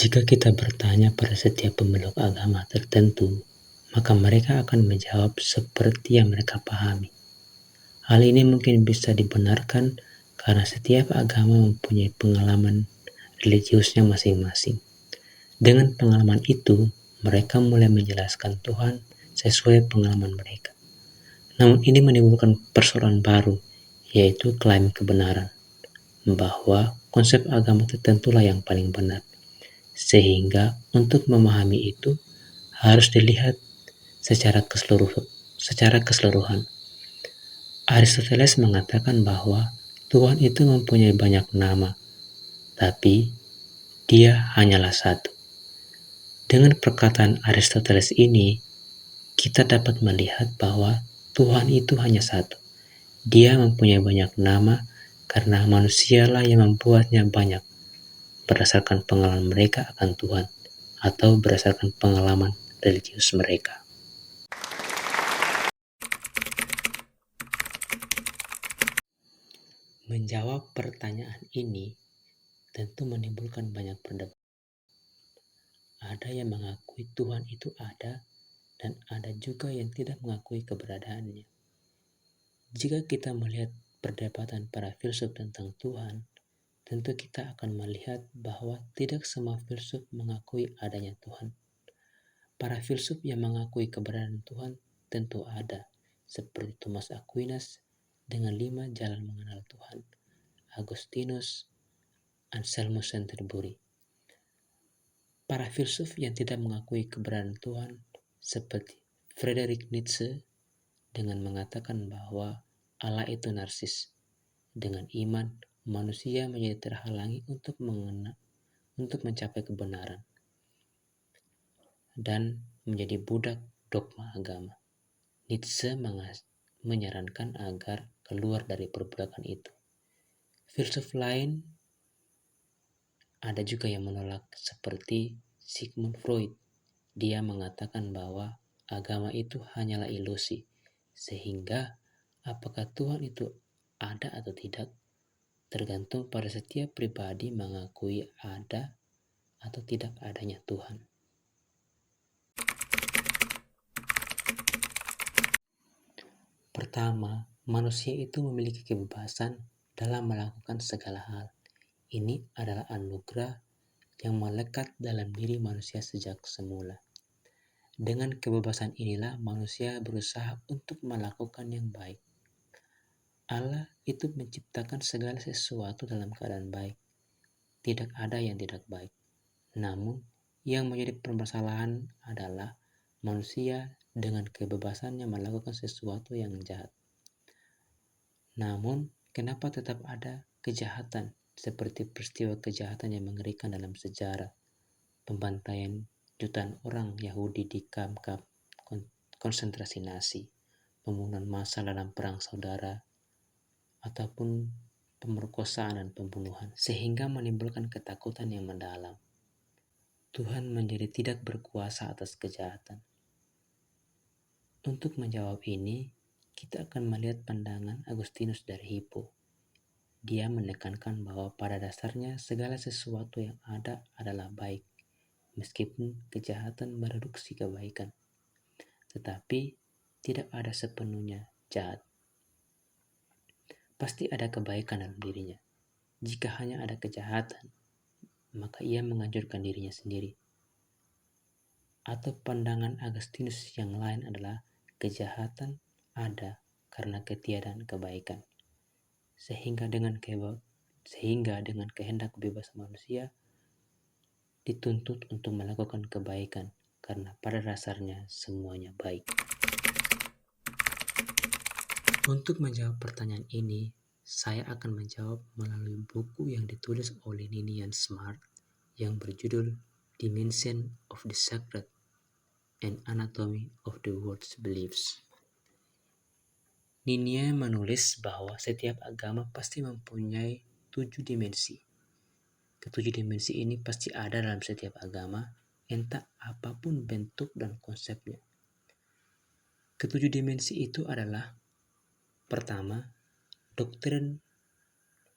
Jika kita bertanya pada setiap pemeluk agama tertentu, maka mereka akan menjawab seperti yang mereka pahami. Hal ini mungkin bisa dibenarkan karena setiap agama mempunyai pengalaman religiusnya masing-masing. Dengan pengalaman itu, mereka mulai menjelaskan Tuhan sesuai pengalaman mereka. Namun ini menimbulkan persoalan baru, yaitu klaim kebenaran, bahwa konsep agama tertentulah yang paling benar. Sehingga untuk memahami itu harus dilihat secara keseluruhan. Aristoteles mengatakan bahwa Tuhan itu mempunyai banyak nama, tapi Dia hanyalah satu. Dengan perkataan Aristoteles ini, kita dapat melihat bahwa Tuhan itu hanya satu. Dia mempunyai banyak nama karena manusialah yang membuatnya banyak berdasarkan pengalaman mereka akan Tuhan atau berdasarkan pengalaman religius mereka. Menjawab pertanyaan ini tentu menimbulkan banyak perdebatan. Ada yang mengakui Tuhan itu ada dan ada juga yang tidak mengakui keberadaannya. Jika kita melihat perdebatan para filsuf tentang Tuhan, tentu kita akan melihat bahwa tidak semua filsuf mengakui adanya Tuhan. Para filsuf yang mengakui keberadaan Tuhan tentu ada, seperti Thomas Aquinas dengan 5 jalan mengenal Tuhan, Agustinus, Anselmus Canterbury. Para filsuf yang tidak mengakui keberadaan Tuhan, seperti Friedrich Nietzsche, dengan mengatakan bahwa Allah itu narsis. Dengan iman, manusia menjadi terhalangi untuk mencapai kebenaran dan menjadi budak dogma agama. Nietzsche menyarankan agar keluar dari perbudakan itu. Filsuf lain ada juga yang menolak, seperti Sigmund Freud. Dia mengatakan bahwa agama itu hanyalah ilusi, sehingga apakah Tuhan itu ada atau tidak tergantung pada setiap pribadi mengakui ada atau tidak adanya Tuhan. Pertama, manusia itu memiliki kebebasan dalam melakukan segala hal. Ini adalah anugerah yang melekat dalam diri manusia sejak semula. Dengan kebebasan inilah manusia berusaha untuk melakukan yang baik. Allah itu menciptakan segala sesuatu dalam keadaan baik. Tidak ada yang tidak baik. Namun, yang menjadi permasalahan adalah manusia dengan kebebasannya melakukan sesuatu yang jahat. Namun, kenapa tetap ada kejahatan seperti peristiwa kejahatan yang mengerikan dalam sejarah, pembantaian jutaan orang Yahudi di kamp-kamp konsentrasi Nazi, pembunuhan massal dalam perang saudara, ataupun pemerkosaan dan pembunuhan, sehingga menimbulkan ketakutan yang mendalam. Tuhan menjadi tidak berkuasa atas kejahatan. Untuk menjawab ini, kita akan melihat pandangan Agustinus dari Hippo. Dia menekankan bahwa pada dasarnya segala sesuatu yang ada adalah baik, meskipun kejahatan mereduksi kebaikan. Tetapi tidak ada sepenuhnya jahat. Pasti ada kebaikan dalam dirinya. Jika hanya ada kejahatan, maka ia menghancurkan dirinya sendiri. Atau pandangan Agustinus yang lain adalah kejahatan ada karena ketiadaan kebaikan. Sehingga dengan kehendak kebebasan manusia dituntut untuk melakukan kebaikan karena pada dasarnya semuanya baik. Untuk menjawab pertanyaan ini, saya akan menjawab melalui buku yang ditulis oleh Ninian Smart yang berjudul Dimension of the Sacred and Anatomy of the World's Beliefs. Ninian menulis bahwa setiap agama pasti mempunyai 7 dimensi. Ketujuh dimensi ini pasti ada dalam setiap agama, entah apapun bentuk dan konsepnya. Ketujuh dimensi itu adalah: pertama, doktrin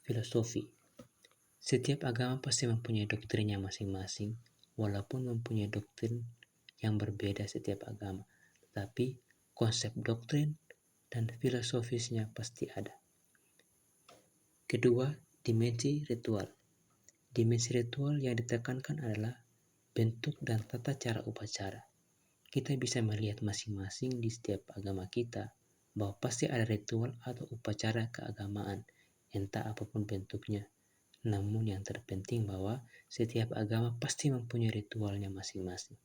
filosofi. Setiap agama pasti mempunyai doktrinnya masing-masing, walaupun mempunyai doktrin yang berbeda setiap agama, tetapi konsep doktrin dan filosofisnya pasti ada. Kedua, dimensi ritual. Dimensi ritual yang ditekankan adalah bentuk dan tata cara upacara. Kita bisa melihat masing-masing di setiap agama kita bahwa pasti ada ritual atau upacara keagamaan, entah apapun bentuknya. Namun yang terpenting bahwa setiap agama pasti mempunyai ritualnya masing-masing.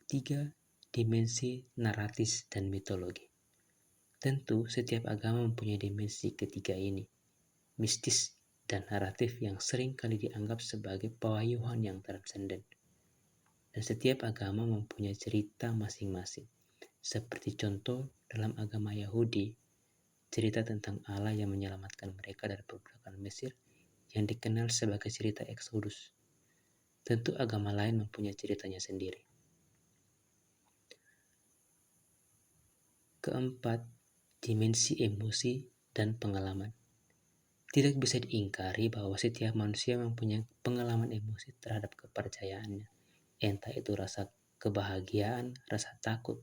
3. Dimensi naratis dan mitologi. Tentu setiap agama mempunyai dimensi ketiga ini, mistis dan naratif yang sering kali dianggap sebagai pewahyuan yang transenden. Dan setiap agama mempunyai cerita masing-masing. Seperti contoh dalam agama Yahudi, cerita tentang Allah yang menyelamatkan mereka dari perbudakan Mesir yang dikenal sebagai cerita Exodus. Tentu agama lain mempunyai ceritanya sendiri. Keempat, dimensi emosi dan pengalaman. Tidak bisa diingkari bahwa setiap manusia mempunyai pengalaman emosi terhadap kepercayaannya, entah itu rasa kebahagiaan, rasa takut,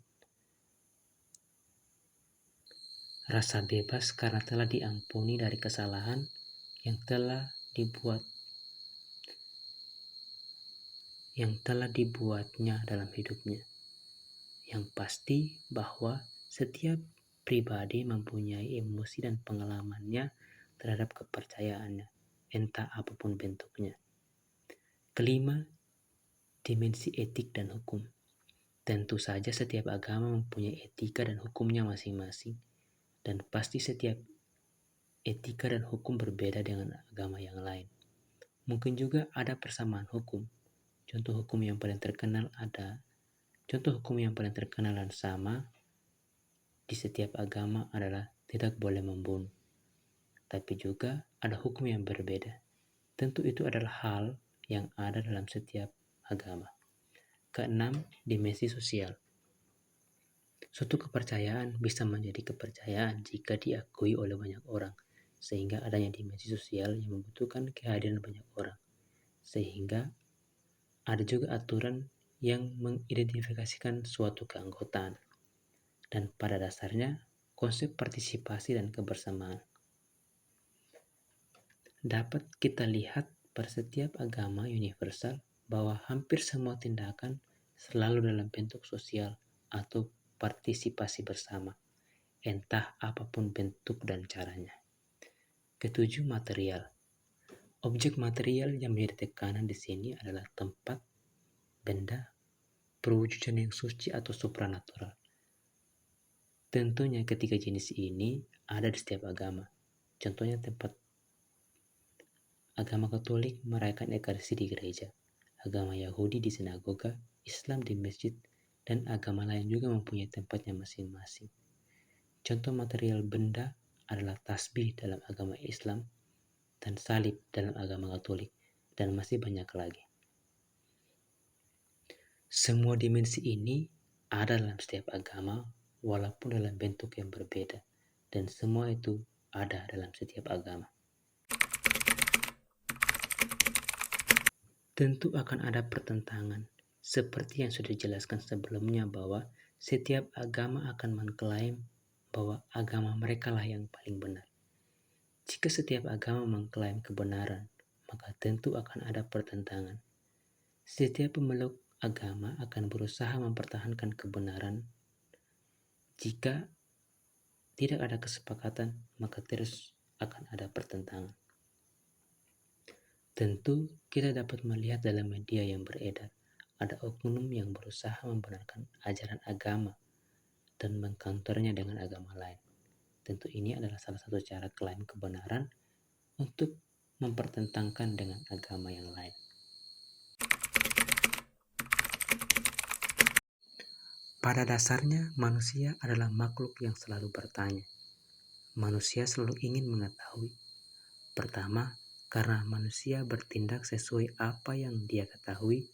rasa bebas karena telah diampuni dari kesalahan yang telah dibuatnya dalam hidupnya. Yang pasti bahwa setiap pribadi mempunyai emosi dan pengalamannya terhadap kepercayaannya, entah apapun bentuknya. Kelima, dimensi etik dan hukum. Tentu saja setiap agama mempunyai etika dan hukumnya masing-masing, dan pasti setiap etika dan hukum berbeda dengan agama yang lain. Mungkin juga ada persamaan hukum. Contoh hukum yang paling terkenal dan sama di setiap agama adalah tidak boleh membunuh. Tapi juga ada hukum yang berbeda. Tentu itu adalah hal yang ada dalam setiap agama. Keenam, dimensi sosial. Suatu kepercayaan bisa menjadi kepercayaan jika diakui oleh banyak orang, sehingga adanya dimensi sosial yang membutuhkan kehadiran banyak orang. Sehingga ada juga aturan yang mengidentifikasikan suatu keanggotaan. Dan pada dasarnya, konsep partisipasi dan kebersamaan. Dapat kita lihat pada setiap agama universal bahwa hampir semua tindakan selalu dalam bentuk sosial atau partisipasi bersama, entah apapun bentuk dan caranya. Ketujuh, material. Objek material yang menjadi tekanan di sini adalah tempat, benda, perwujudan yang suci atau supranatural. Tentunya ketiga jenis ini ada di setiap agama. Contohnya tempat agama Katolik merayakan Ekaristi di gereja, agama Yahudi di sinagoga, Islam di masjid, dan agama lain juga mempunyai tempatnya masing-masing. Contoh material benda adalah tasbih dalam agama Islam dan salib dalam agama Katolik, dan masih banyak lagi. Semua dimensi ini ada dalam setiap agama, walaupun dalam bentuk yang berbeda, dan semua itu ada dalam setiap agama. Tentu akan ada pertentangan, seperti yang sudah dijelaskan sebelumnya bahwa setiap agama akan mengklaim bahwa agama mereka lah yang paling benar. Jika setiap agama mengklaim kebenaran, maka tentu akan ada pertentangan. Setiap pemeluk agama akan berusaha mempertahankan kebenaran. Jika tidak ada kesepakatan, maka terus akan ada pertentangan. Tentu kita dapat melihat dalam media yang beredar, ada oknum yang berusaha membenarkan ajaran agama dan mengkantornya dengan agama lain. Tentu ini adalah salah satu cara klaim kebenaran untuk mempertentangkan dengan agama yang lain. Pada dasarnya, manusia adalah makhluk yang selalu bertanya. Manusia selalu ingin mengetahui. Pertama, karena manusia bertindak sesuai apa yang dia ketahui.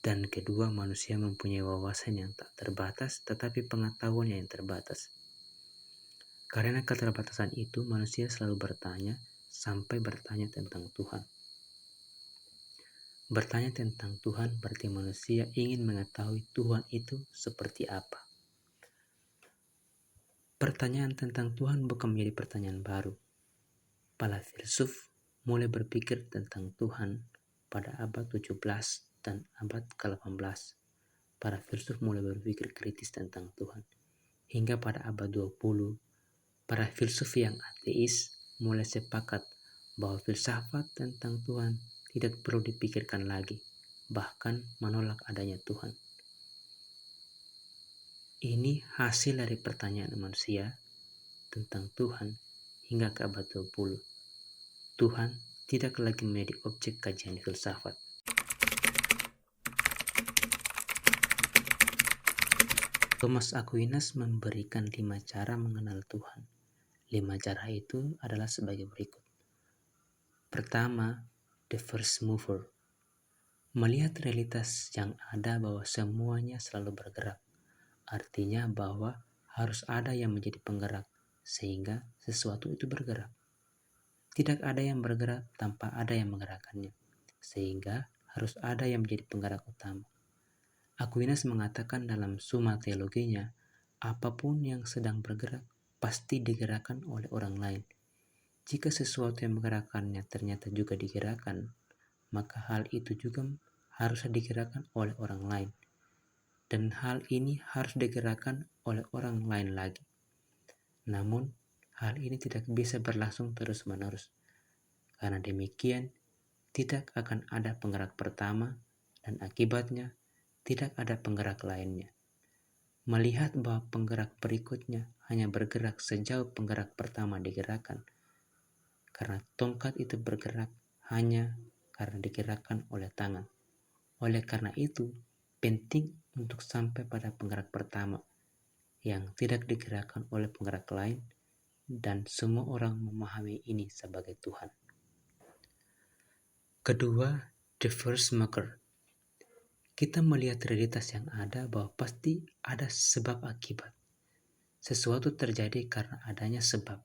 Dan kedua, manusia mempunyai wawasan yang tak terbatas, tetapi pengetahuan yang terbatas. Karena keterbatasan itu, manusia selalu bertanya, sampai bertanya tentang Tuhan. Bertanya tentang Tuhan berarti manusia ingin mengetahui Tuhan itu seperti apa. Pertanyaan tentang Tuhan bukan menjadi pertanyaan baru. Para filsuf mulai berpikir tentang Tuhan pada abad 17 dan abad ke-18. Para filsuf mulai berpikir kritis tentang Tuhan. Hingga pada abad 20, para filsuf yang ateis mulai sepakat bahwa filsafat tentang Tuhan tidak perlu dipikirkan lagi, bahkan menolak adanya Tuhan. Ini hasil dari pertanyaan manusia tentang Tuhan hingga ke abad 20. Tuhan tidak lagi menjadi objek kajian filsafat. Thomas Aquinas memberikan 5 cara mengenal Tuhan. 5 cara itu adalah sebagai berikut. Pertama, the first mover. Melihat realitas yang ada bahwa semuanya selalu bergerak. Artinya bahwa harus ada yang menjadi penggerak, sehingga sesuatu itu bergerak. Tidak ada yang bergerak tanpa ada yang menggerakkannya, sehingga harus ada yang menjadi penggerak utama. Aquinas mengatakan dalam Summa Theologinya, apapun yang sedang bergerak pasti digerakkan oleh orang lain. Jika sesuatu yang menggerakkannya ternyata juga digerakkan, maka hal itu juga harus digerakkan oleh orang lain. Dan hal ini harus digerakkan oleh orang lain lagi. Namun, hal ini tidak bisa berlangsung terus-menerus. Karena demikian, tidak akan ada penggerak pertama dan akibatnya tidak ada penggerak lainnya. Melihat bahwa penggerak berikutnya hanya bergerak sejauh penggerak pertama digerakkan, karena tongkat itu bergerak hanya karena digerakkan oleh tangan. Oleh karena itu, penting untuk sampai pada penggerak pertama yang tidak digerakkan oleh penggerak lain, dan semua orang memahami ini sebagai Tuhan. Kedua, the first maker. Kita melihat realitas yang ada bahwa pasti ada sebab akibat. Sesuatu terjadi karena adanya sebab.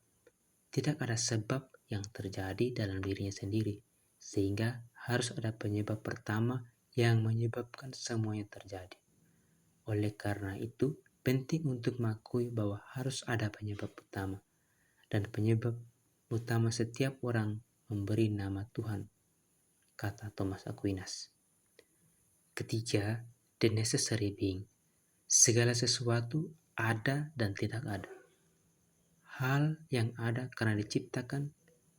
Tidak ada sebab yang terjadi dalam dirinya sendiri, sehingga harus ada penyebab pertama yang menyebabkan semuanya terjadi. Oleh karena itu, penting untuk mengakui bahwa harus ada penyebab utama, dan penyebab utama setiap orang memberi nama Tuhan, kata Thomas Aquinas. Ketiga, the necessary being. Segala sesuatu ada dan tidak ada. Hal yang ada karena diciptakan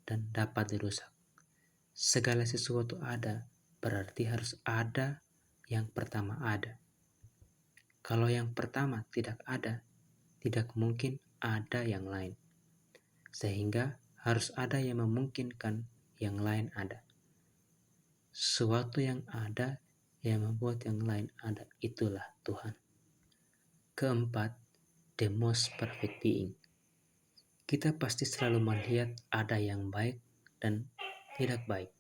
dan dapat dirusak. Segala sesuatu ada, berarti harus ada yang pertama ada. Kalau yang pertama tidak ada, tidak mungkin ada yang lain. Sehingga harus ada yang memungkinkan yang lain ada. Sesuatu yang ada yang membuat yang lain ada, itulah Tuhan. Keempat, the most perfect being. Kita pasti selalu melihat ada yang baik dan tidak baik.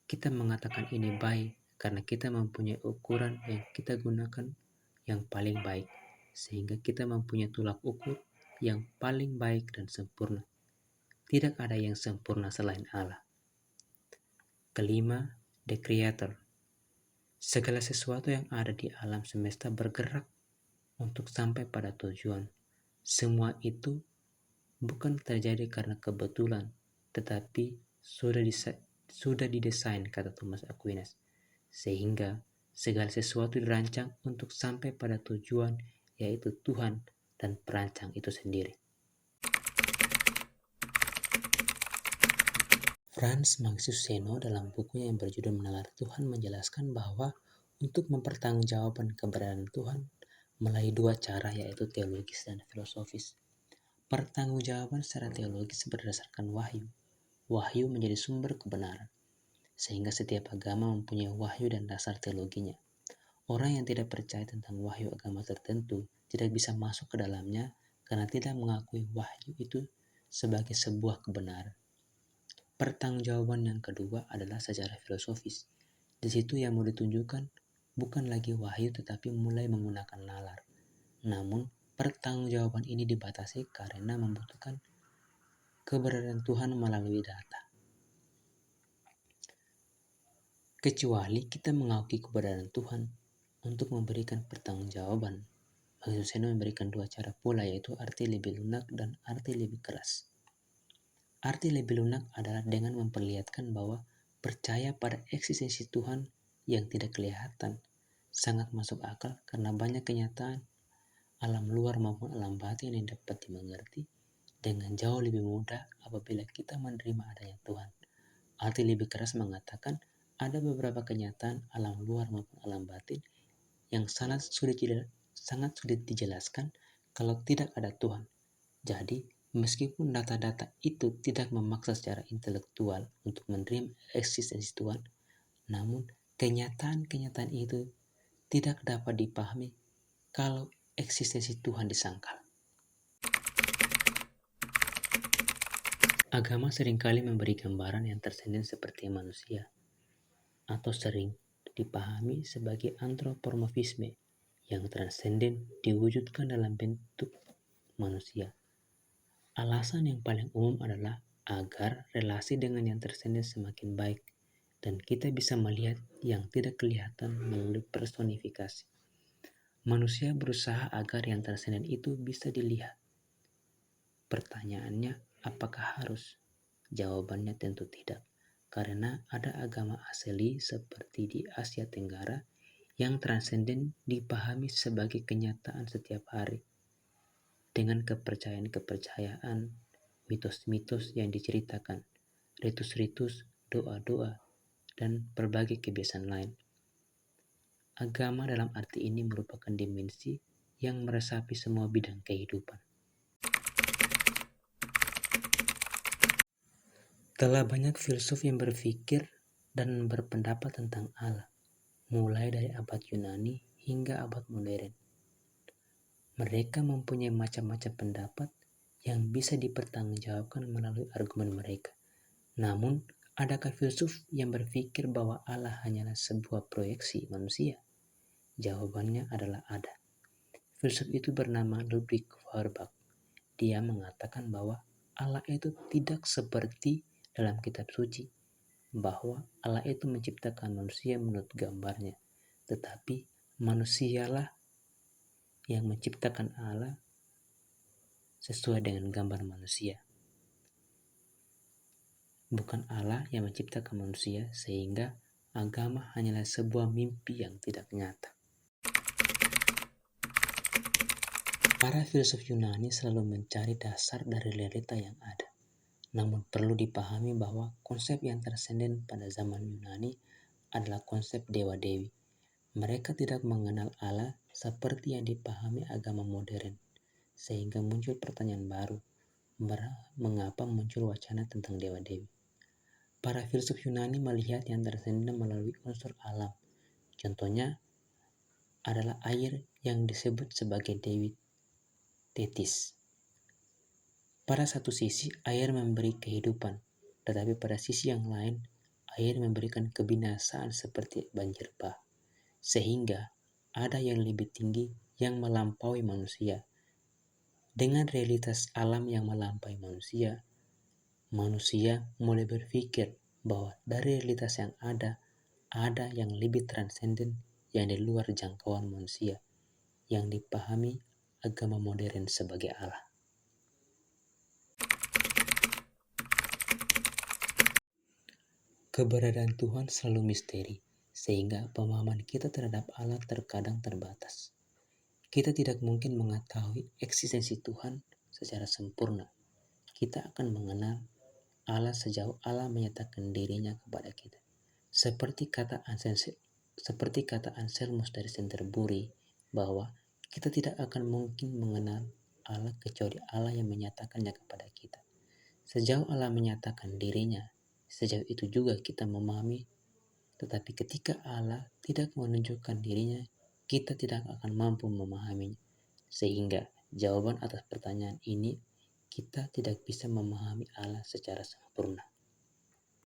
Kita mengatakan ini baik karena kita mempunyai ukuran yang kita gunakan yang paling baik, sehingga kita mempunyai tolak ukur yang paling baik dan sempurna. Tidak ada yang sempurna selain Allah. Kelima, the creator. Segala sesuatu yang ada di alam semesta bergerak untuk sampai pada tujuan. Semua itu bukan terjadi karena kebetulan, tetapi sudah didesain, kata Thomas Aquinas, sehingga segala sesuatu dirancang untuk sampai pada tujuan, yaitu Tuhan dan perancang itu sendiri. Franz Maxius Seno dalam bukunya yang berjudul Menalar Tuhan menjelaskan bahwa untuk mempertanggungjawabkan keberadaan Tuhan melalui 2 cara, yaitu teologis dan filosofis. Pertanggungjawaban secara teologis berdasarkan wahyu. Wahyu menjadi sumber kebenaran, sehingga setiap agama mempunyai wahyu dan dasar teologinya. Orang yang tidak percaya tentang wahyu agama tertentu tidak bisa masuk ke dalamnya karena tidak mengakui wahyu itu sebagai sebuah kebenaran. Pertanggungjawaban yang kedua adalah secara filosofis. Di situ yang mau ditunjukkan bukan lagi wahyu tetapi mulai menggunakan nalar. Namun, pertanggungjawaban ini dibatasi karena membutuhkan keberadaan Tuhan melalui data. kecuali kita mengakui keberadaan Tuhan untuk memberikan pertanggungjawaban. Maksud saya memberikan dua cara pula, yaitu arti lebih lunak dan arti lebih keras. Arti lebih lunak adalah dengan memperlihatkan bahwa percaya pada eksistensi Tuhan yang tidak kelihatan sangat masuk akal karena banyak kenyataan alam luar maupun alam batin yang dapat dimengerti dengan jauh lebih mudah apabila kita menerima adanya Tuhan. Arti lebih keras mengatakan ada beberapa kenyataan alam luar maupun alam batin yang sangat sulit dijelaskan kalau tidak ada Tuhan. Jadi, meskipun data-data itu tidak memaksa secara intelektual untuk menerima eksistensi Tuhan, namun kenyataan-kenyataan itu tidak dapat dipahami kalau eksistensi Tuhan disangkal. Agama seringkali memberi gambaran yang tersenden seperti manusia, atau sering dipahami sebagai antropomorfisme yang transenden diwujudkan dalam bentuk manusia. Alasan yang paling umum adalah agar relasi dengan yang tersenden semakin baik dan kita bisa melihat yang tidak kelihatan melalui personifikasi. Manusia berusaha agar yang tersenden itu bisa dilihat. Pertanyaannya, apakah harus? Jawabannya tentu tidak, karena ada agama asli seperti di Asia Tenggara yang transenden dipahami sebagai kenyataan setiap hari, dengan kepercayaan-kepercayaan, mitos-mitos yang diceritakan, ritus-ritus, doa-doa, dan berbagai kebiasaan lain. Agama dalam arti ini merupakan dimensi yang meresapi semua bidang kehidupan. Telah banyak filsuf yang berpikir dan berpendapat tentang Allah, mulai dari abad Yunani hingga abad modern. Mereka mempunyai macam-macam pendapat yang bisa dipertanggungjawabkan melalui argumen mereka. Namun, adakah filsuf yang berpikir bahwa Allah hanyalah sebuah proyeksi manusia? Jawabannya adalah ada. Filsuf itu bernama Ludwig Feuerbach. Dia mengatakan bahwa Allah itu tidak seperti dalam kitab suci, bahwa Allah itu menciptakan manusia menurut gambarnya, tetapi manusialah yang menciptakan Allah sesuai dengan gambar manusia. Bukan Allah yang menciptakan manusia, sehingga agama hanyalah sebuah mimpi yang tidak nyata. Para filsuf Yunani selalu mencari dasar dari realita yang ada. Namun perlu dipahami bahwa konsep yang tersenden pada zaman Yunani adalah konsep dewa-dewi. Mereka tidak mengenal Allah seperti yang dipahami agama modern, sehingga muncul pertanyaan baru, mengapa muncul wacana tentang dewa-dewi. Para filsuf Yunani melihat yang tersenden melalui unsur alam. Contohnya adalah air yang disebut sebagai Dewi Thetis. Pada satu sisi, air memberi kehidupan, tetapi pada sisi yang lain, air memberikan kebinasaan seperti banjir bah. Sehingga ada yang lebih tinggi yang melampaui manusia. Dengan realitas alam yang melampaui manusia, manusia mulai berpikir bahwa dari realitas yang ada yang lebih transenden yang di luar jangkauan manusia, yang dipahami agama modern sebagai Allah. Keberadaan Tuhan selalu misteri, sehingga pemahaman kita terhadap Allah terkadang terbatas. Kita tidak mungkin mengetahui eksistensi Tuhan secara sempurna. Kita akan mengenal Allah sejauh Allah menyatakan dirinya kepada kita. Seperti kata Anselmus dari Canterbury, bahwa kita tidak akan mungkin mengenal Allah kecuali Allah yang menyatakannya kepada kita. Sejauh Allah menyatakan dirinya, sejauh itu juga kita memahami. Tetapi ketika Allah tidak menunjukkan dirinya, kita tidak akan mampu memahaminya. Sehingga jawaban atas pertanyaan ini, kita tidak bisa memahami Allah secara sempurna.